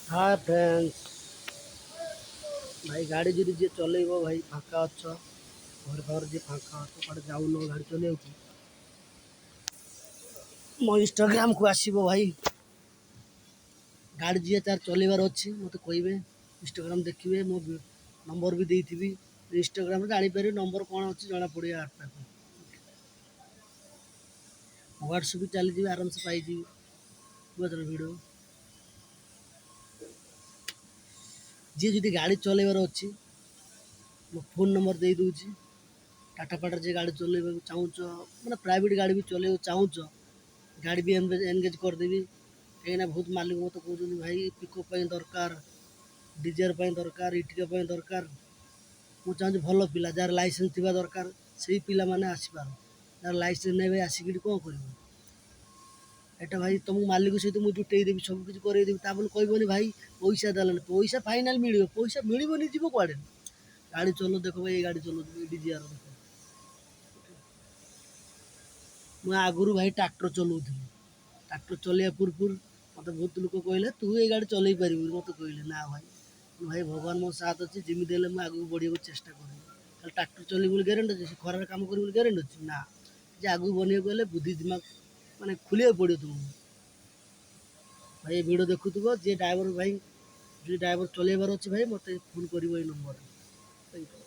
Hi friends. भाई गाड़ी जी जी चलेब भाई फाँका अच्छ घर घर जी फाँका अच्छ कड़े जाऊन गाड़ी चलो मो इंस्टाग्राम को आसब भाई गाड़ी जी तार चलबार अच्छी मत कहे इंस्टाग्राम देखिए मो नंबर भी देती इंस्टाग्राम जापर नंबर कौन अच्छी जना पड़े आठ व्हाट्सअप भी चली आराम से पाई वीडियो जी जी गाड़ी चलबार अच्छी मो फोन नंबर दे दूची टाटा पाटा जी गाड़ी चलवा चाहूच मैंने प्राइवेट गाड़ी भी चल चाहूच गाड़ी भी एनगेज करदेवी कहीं बहुत मालिक मत कहते भाई पिकअप दरकार डिजर दरकार इटिका दरकार मुझे चाहूँ भल पिला जार लाइसेंस थी दरकार से पिला माने आसपार जार लाइसेंस नहीं भाई आसिक कौन कर एटा भाई तुम मालिक सहित मुझे जुटेदेवी सब किसी करदेवी कहबनी भाई पैसा देलानी पैसा फाइनाल मिल पैसा मिलनी जीव कड़े गाड़ी चलो देख भाई गाड़ी चलो डीजीआर देख मुझे आगुरी भाई ट्रैक्टर चलाऊी ट्रैक्टर चलवा पूर्व मत बहुत लोग कहले तू ये गाड़ी चल पार मत कहले ना भाई भाई भगवान मो साथ अच्छी जमी मुझे आगे बढ़े चेष्टा करें ट्रैक्टर चल ग्यारंटी अच्छे खरार कम कर ग्यारंटी अच्छी ना जे आगे बनने गले बुद्धि दिमाग माने खुलिया पड़ो तुमको भाई भिड देखुव जी ड्राइवर भाई जो ड्राइवर चलबार अच्छे भाई मत फोन कर नंबर। Thank you.